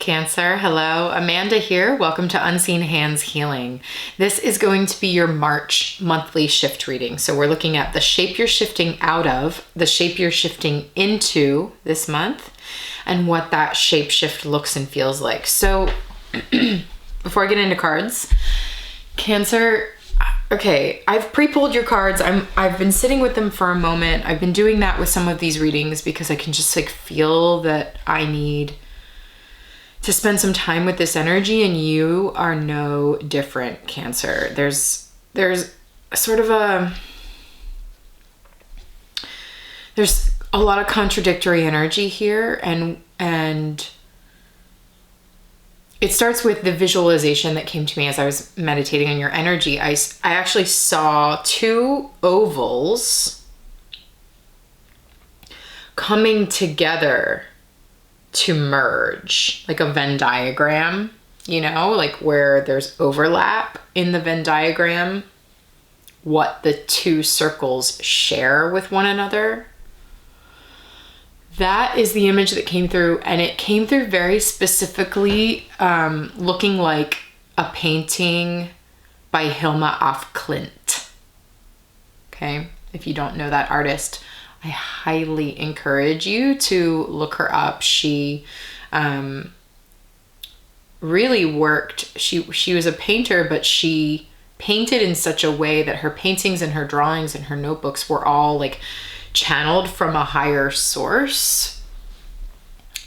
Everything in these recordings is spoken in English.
Cancer, hello. Amanda here. Welcome to Unseen Hands Healing. This is going to be your March monthly shift reading. So we're looking at the shape you're shifting out of, the shape you're shifting into this month, and what that shape shift looks and feels like. So before I get into cards, Cancer, okay, I've pre-pulled your cards. I've been sitting with them for a moment. I've been doing that with some of these readings because I can just feel that I need to spend some time with this energy, and you are no different, Cancer. There's sort of there's a lot of contradictory energy here, and it starts with the visualization that came to me as I was meditating on your energy. I actually saw two ovals coming together to merge, like a Venn diagram, where there's overlap in the Venn diagram, what the two circles share with one another. That is the image that came through, and it came through very specifically looking like a painting by Hilma af Klint. Okay, if you don't know that artist, I highly encourage you to look her up. She really worked. She was a painter, but she painted in such a way that her paintings and her drawings and her notebooks were all channeled from a higher source.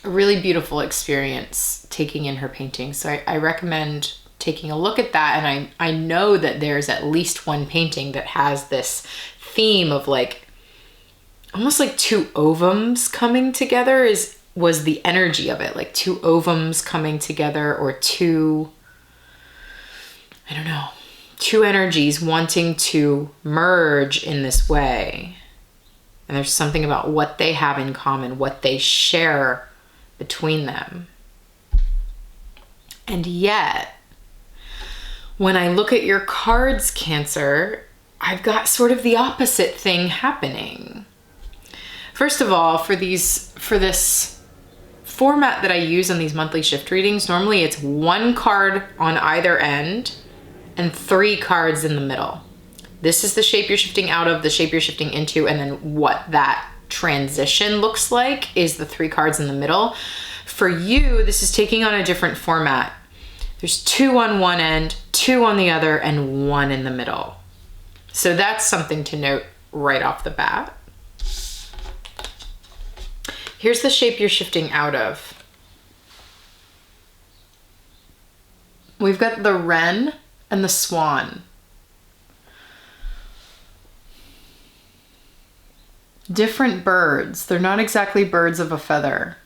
A really beautiful experience taking in her paintings. So I recommend taking a look at that. And I know that there's at least one painting that has this theme of almost like two ovums coming together was the energy of it. Like two ovums coming together, or two energies wanting to merge in this way. And there's something about what they have in common, what they share between them. And yet, when I look at your cards, Cancer, I've got sort of the opposite thing happening. First of all, for this format that I use on these monthly shift readings, normally it's one card on either end and three cards in the middle. This is the shape you're shifting out of, the shape you're shifting into, and then what that transition looks like is the three cards in the middle. For you, this is taking on a different format. There's two on one end, two on the other, and one in the middle. So that's something to note right off the bat. Here's the shape you're shifting out of. We've got the Wren and the Swan. Different birds. They're not exactly birds of a feather.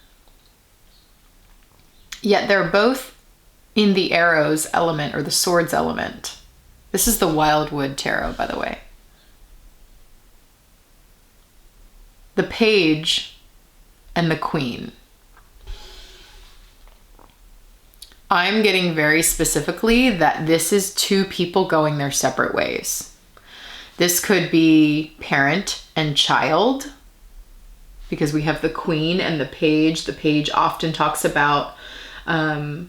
Yet they're both in the arrows element, or the swords element. This is the Wildwood Tarot, by the way. The Page and the Queen. I'm getting very specifically that this is two people going their separate ways. This could be parent and child, because we have the Queen and the Page. The Page often talks about a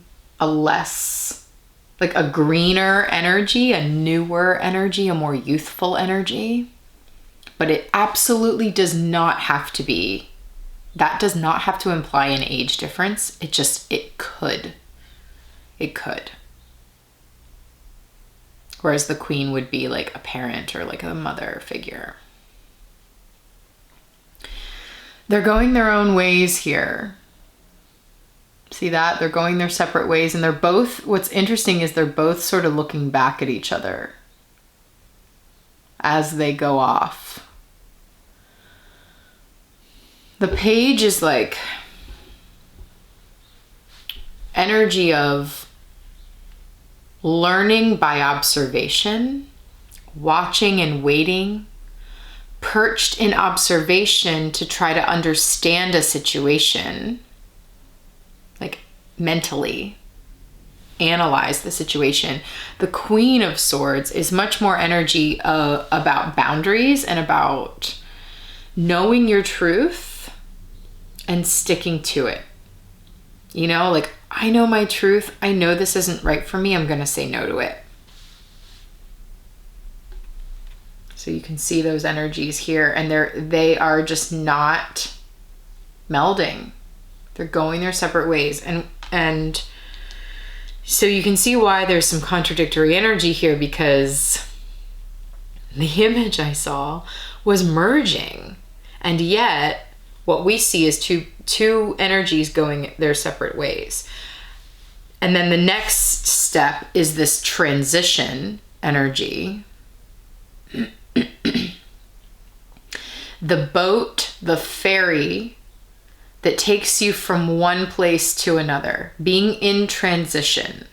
greener energy, a newer energy, a more youthful energy. But it absolutely does not have to be. That does not have to imply an age difference. It could. It could. Whereas the Queen would be like a parent or like a mother figure. They're going their own ways here. See that? They're going their separate ways, and they're both, what's interesting is they're both sort of looking back at each other as they go off. The Page is like energy of learning by observation, watching and waiting, perched in observation to try to understand a situation, mentally analyze the situation. The Queen of Swords is much more energy about boundaries and about knowing your truth and sticking to it. I know my truth. I know this isn't right for me. I'm going to say no to it. So you can see those energies here, and they are just not melding. They're going their separate ways. And so you can see why there's some contradictory energy here, because the image I saw was merging. And yet what we see is two energies going their separate ways. And then the next step is this transition energy. The boat, the ferry that takes you from one place to another, being in transition.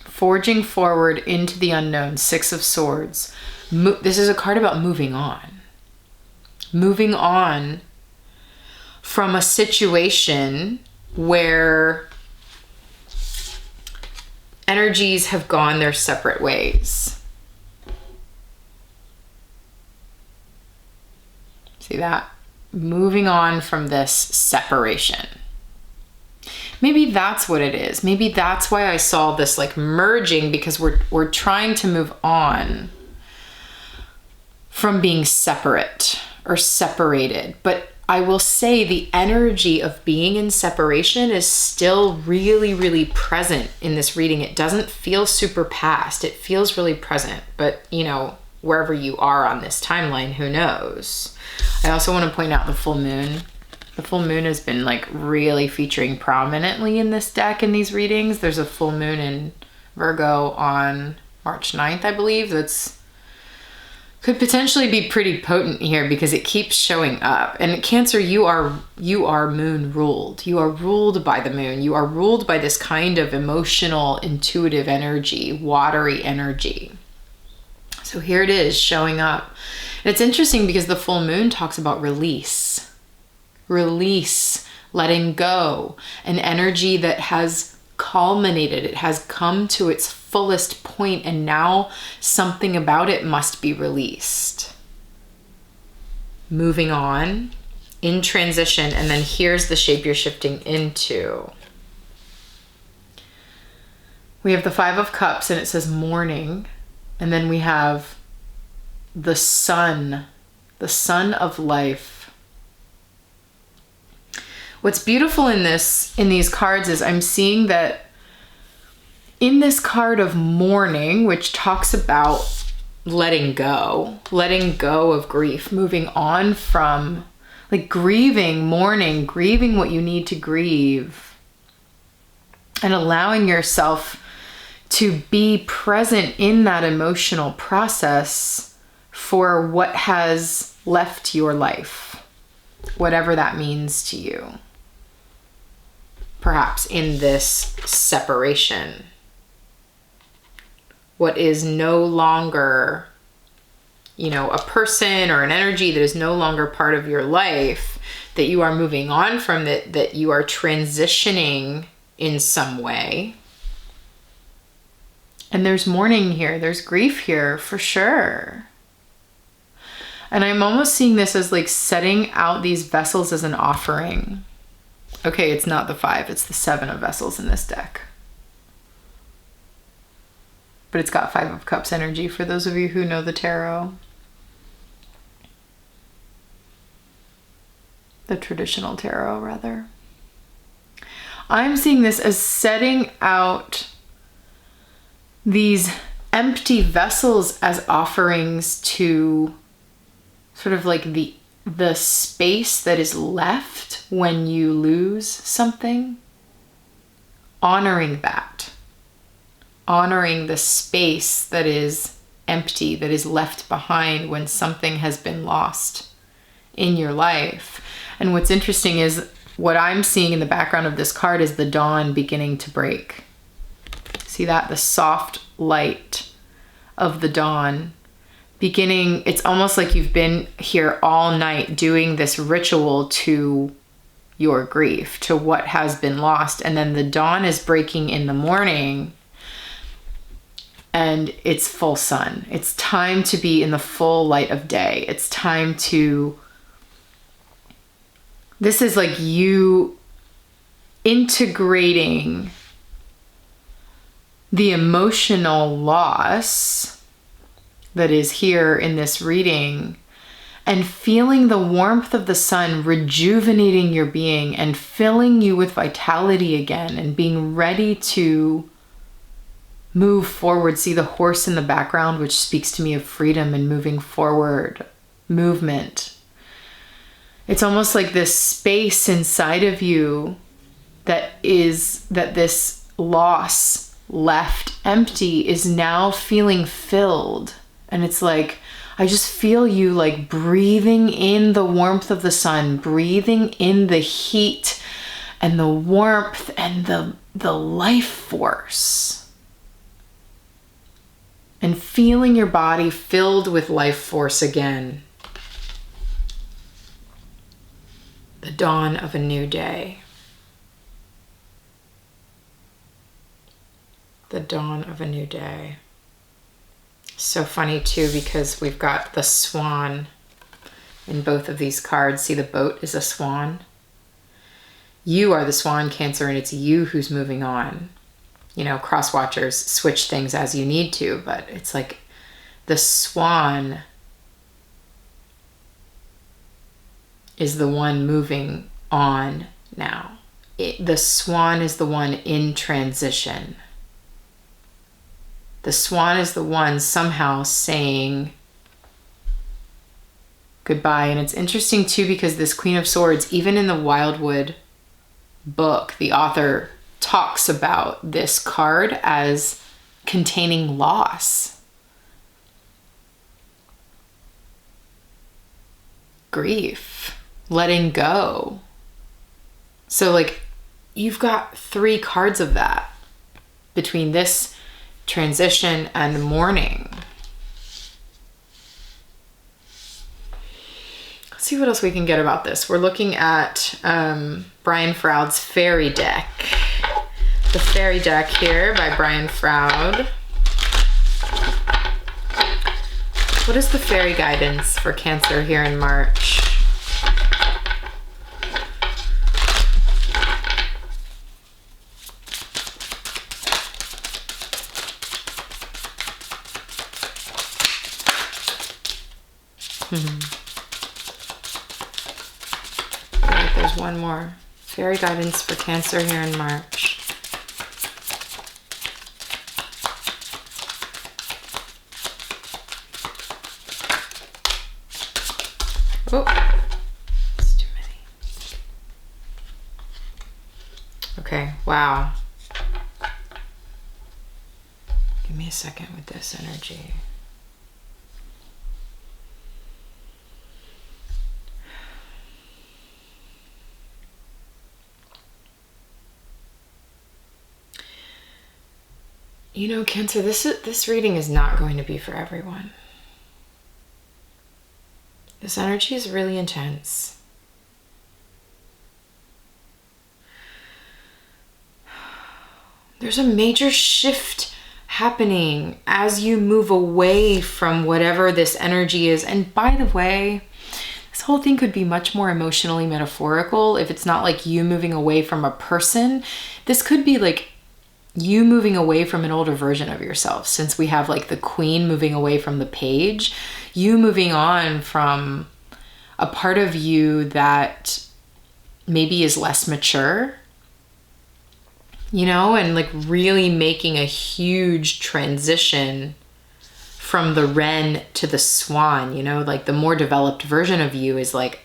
Forging forward into the unknown, Six of Swords. This is a card about moving on. Moving on from a situation where energies have gone their separate ways. See that? Moving on from this separation. Maybe that's what it is. Maybe that's why I saw this like merging, because we're trying to move on from being separate or separated. But I will say the energy of being in separation is still really, really present in this reading. It doesn't feel super past. It feels really present. But, you know, wherever you are on this timeline, who knows? I also want to point out the full moon. The full moon has been like really featuring prominently in this deck in these readings. There's a full moon in Virgo on March 9th, I believe. That's could potentially be pretty potent here because it keeps showing up. And Cancer, you are moon ruled. You are ruled by the moon. You are ruled by this kind of emotional, intuitive energy, watery energy. So here it is showing up. And it's interesting because the full moon talks about release. Release, letting go, an energy that has culminated. It has come to its fullest point, and now something about it must be released. Moving on, in transition, and then here's the shape you're shifting into. We have the Five of Cups, and it says mourning, and then we have the sun of life. What's beautiful in these cards is I'm seeing that in this card of mourning, which talks about letting go of grief, moving on from like grieving, mourning, grieving what you need to grieve, and allowing yourself to be present in that emotional process for what has left your life, whatever that means to you. Perhaps in this separation, what is no longer, a person or an energy that is no longer part of your life, that you are moving on from, that you are transitioning in some way. And there's mourning here, there's grief here for sure. And I'm almost seeing this as like setting out these vessels as an offering. Okay, it's not the 5, it's the 7 of vessels in this deck. But it's got 5 of Cups energy for those of you who know the tarot. The traditional tarot, rather. I'm seeing this as setting out these empty vessels as offerings to sort of like the space that is left when you lose something. Honoring that. Honoring the space that is empty, that is left behind when something has been lost in your life. And what's interesting is what I'm seeing in the background of this card is the dawn beginning to break. See that? The soft light of the dawn beginning. It's almost like you've been here all night doing this ritual to your grief, to what has been lost. And then the dawn is breaking in the morning and it's full sun. It's time to be in the full light of day. It's time to This is like you integrating the emotional loss that is here in this reading and feeling the warmth of the sun rejuvenating your being and filling you with vitality again and being ready to move forward. See the horse in the background, which speaks to me of freedom and moving forward, movement. It's almost like this space inside of you that this loss left empty is now feeling filled. And it's like, I just feel you like breathing in the warmth of the sun, breathing in the heat and the warmth and the life force. And feeling your body filled with life force again. The dawn of a new day. The dawn of a new day. So funny too, because we've got the swan in both of these cards. See, the boat is a swan. You are the swan, Cancer, and it's you who's moving on. You know, cross watchers switch things as you need to, but it's like the swan is the one moving on now. The swan is the one in transition. The swan is the one somehow saying goodbye. And it's interesting too, because this Queen of Swords, even in the Wildwood book, the author talks about this card as containing loss, grief, letting go. So like you've got 3 cards of that between this transition and mourning. Let's see what else we can get about this. We're looking at Brian Froud's Fairy deck. The Fairy deck here by Brian Froud. What is the Fairy Guidance for Cancer here in March? There's one more. Fairy Guidance for Cancer here in March. Oh, it's too many. Okay, wow. Give me a second with this energy. You know, Cancer, this reading is not going to be for everyone. This energy is really intense. There's a major shift happening as you move away from whatever this energy is. And by the way, this whole thing could be much more emotionally metaphorical if it's not like you moving away from a person. This could be like you moving away from an older version of yourself, since we have like the Queen moving away from the page, you moving on from a part of you that maybe is less mature, you know, and like really making a huge transition from the Wren to the Swan, you know, like the more developed version of you is like,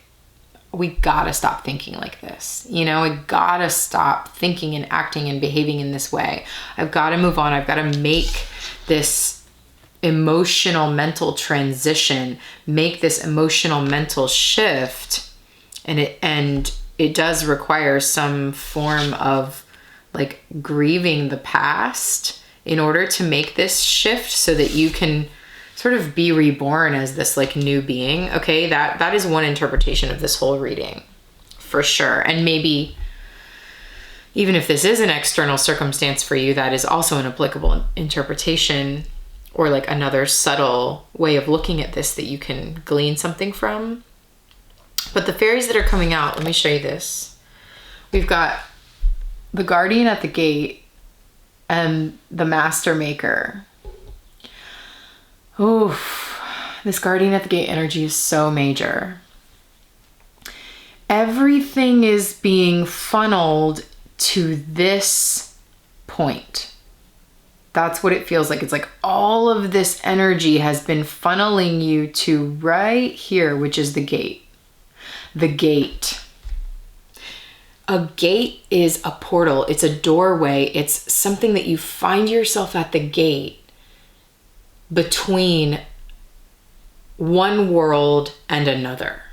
we gotta stop thinking like this. You know, I gotta stop thinking and acting and behaving in this way. I've gotta move on. I've gotta make this emotional mental transition, make this emotional mental shift. And it does require some form of like grieving the past in order to make this shift so that you can sort of be reborn as this like new being. Okay, that is one interpretation of this whole reading for sure. And maybe even if this is an external circumstance for you, that is also an applicable interpretation, or like another subtle way of looking at this that you can glean something from. But the fairies that are coming out, let me show you this. We've got the guardian at the gate and the master maker. Oof, this guardian at the gate energy is so major. Everything is being funneled to this point. That's what it feels like. It's like all of this energy has been funneling you to right here, which is the gate. The gate. A gate is a portal. It's a doorway. It's something that you find yourself at the gate between one world and another.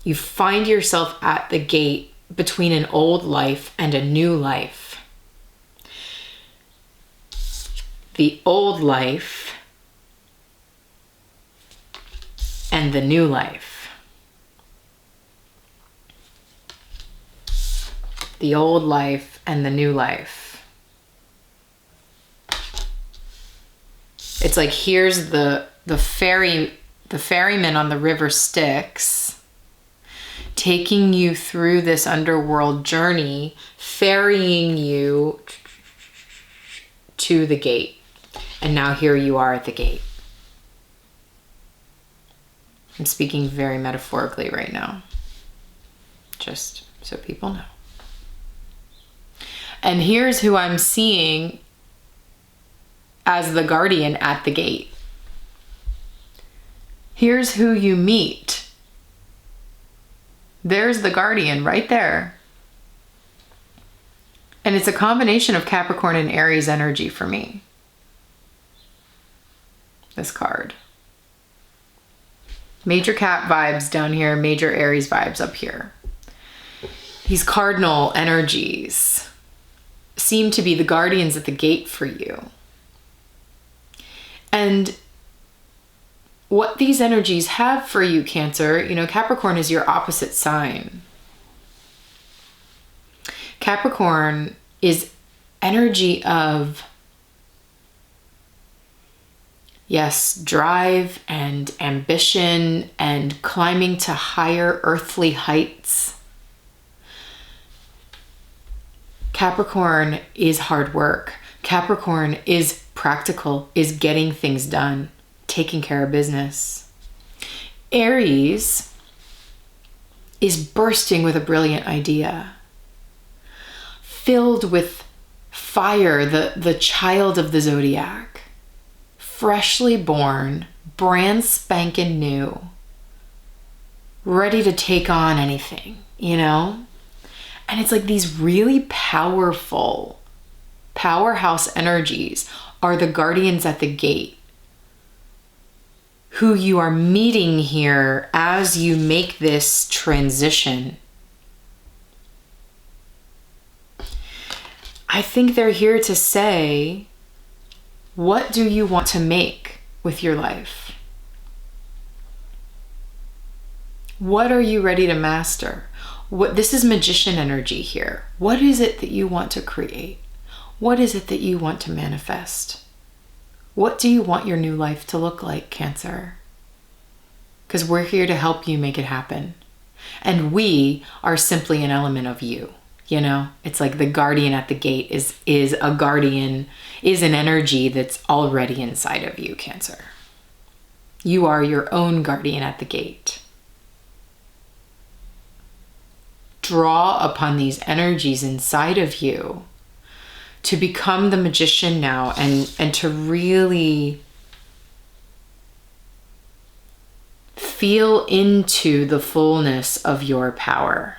You find yourself at the gate between an old life and a new life. The old life and the new life. The old life and the new life. It's like here's the ferryman on the river Styx taking you through this underworld journey, ferrying you to the gate. And now here you are at the gate. I'm speaking very metaphorically right now, just so people know. And here's who I'm seeing as the guardian at the gate. Here's who you meet. There's the guardian right there. And it's a combination of Capricorn and Aries energy for me. This card. Major Cap vibes down here, major Aries vibes up here. These cardinal energies seem to be the guardians at the gate for you. And what these energies have for you, Cancer, you know, Capricorn is your opposite sign. Capricorn is energy of, yes, drive and ambition and climbing to higher earthly heights. Capricorn is hard work. Capricorn is practical, is getting things done, taking care of business. Aries is bursting with a brilliant idea, filled with fire, the child of the zodiac, freshly born, brand spanking new, ready to take on anything, you know? And it's like these really powerful powerhouse energies are the guardians at the gate, who you are meeting here as you make this transition. I think they're here to say, what do you want to make with your life? What are you ready to master? This is magician energy here. What is it that you want to create? What is it that you want to manifest? What do you want your new life to look like, Cancer? Because we're here to help you make it happen. And we are simply an element of you. You know, it's like the guardian at the gate is a guardian, is an energy that's already inside of you, Cancer. You are your own guardian at the gate. Draw upon these energies inside of you to become the magician now and to really feel into the fullness of your power,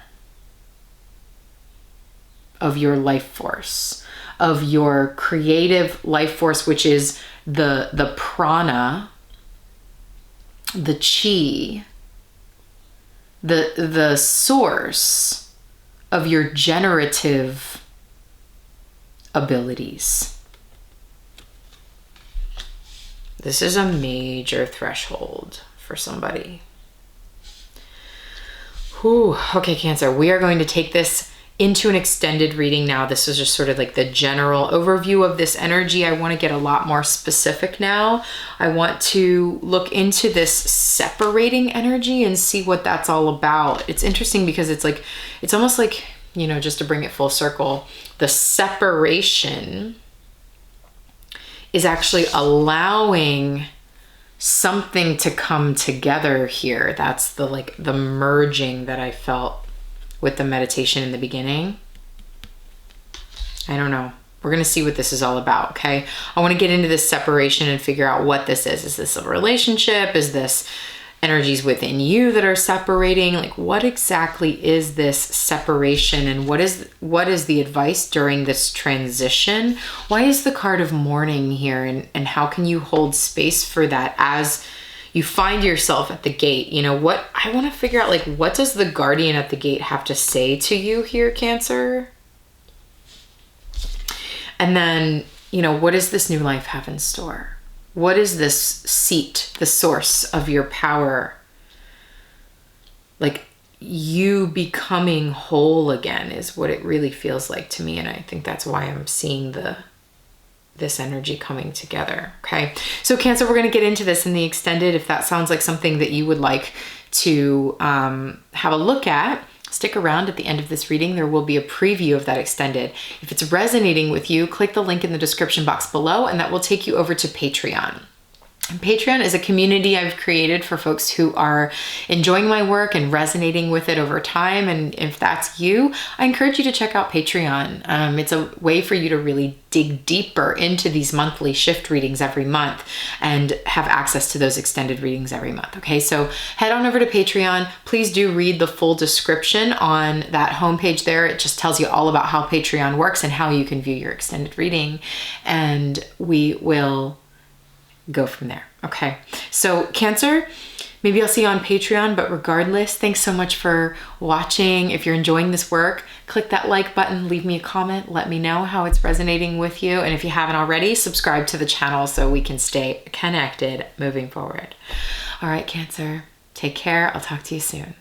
of your life force, of your creative life force, which is the prana, the chi, the source of your generative abilities. This is a major threshold for somebody. Whew. Okay, Cancer, we are going to take this into an extended reading now. This is just sort of like the general overview of this energy. I want to get a lot more specific now. I want to look into this separating energy and see what that's all about. It's interesting because it's like, it's almost like, you know, just to bring it full circle, the separation is actually allowing something to come together here. That's the like the merging that I felt with the meditation in the beginning. I don't know. We're going to see what this is all about, okay? I want to get into this separation and figure out what this is. Is this a relationship? Is this energies within you that are separating? Like, what exactly is this separation, and what is the advice during this transition? Why is the card of mourning here, and how can you hold space for that as you find yourself at the gate? You know, what I want to figure out, like, what does the guardian at the gate have to say to you here, Cancer? And then, you know, what does this new life have in store? What is this seat, the source of your power? Like, you becoming whole again is what it really feels like to me. And I think that's why I'm seeing this energy coming together. Okay. So Cancer, we're going to get into this in the extended. If that sounds like something that you would like to have a look at, stick around. At the end of this reading, there will be a preview of that extended. If it's resonating with you, click the link in the description box below, and that will take you over to Patreon. And Patreon is a community I've created for folks who are enjoying my work and resonating with it over time. And if that's you, I encourage you to check out Patreon. It's a way for you to really dig deeper into these monthly shift readings every month and have access to those extended readings every month. Okay, so head on over to Patreon. Please do read the full description on that homepage there. It just tells you all about how Patreon works and how you can view your extended reading. And we will go from there. Okay. So Cancer, maybe I'll see you on Patreon, but regardless, thanks so much for watching. If you're enjoying this work, click that like button, leave me a comment, let me know how it's resonating with you. And if you haven't already, subscribe to the channel so we can stay connected moving forward. All right, Cancer, take care. I'll talk to you soon.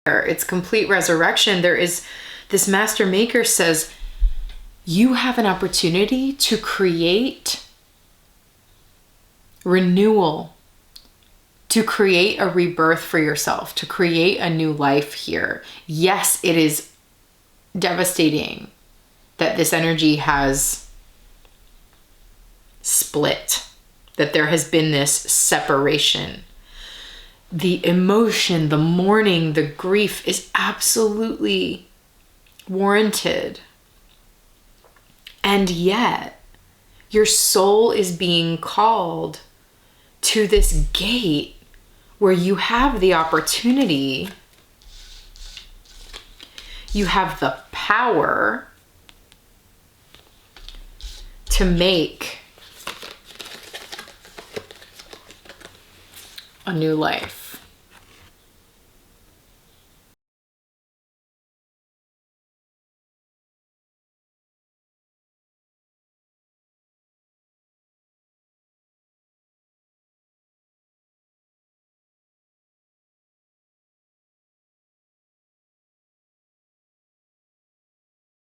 It's complete resurrection. There is this master maker says, you have an opportunity to create renewal, to create a rebirth for yourself, to create a new life here. Yes, it is devastating that this energy has split, that there has been this separation. The emotion, the mourning, the grief is absolutely warranted. And yet, your soul is being called to this gate where you have the opportunity, you have the power to make a new life.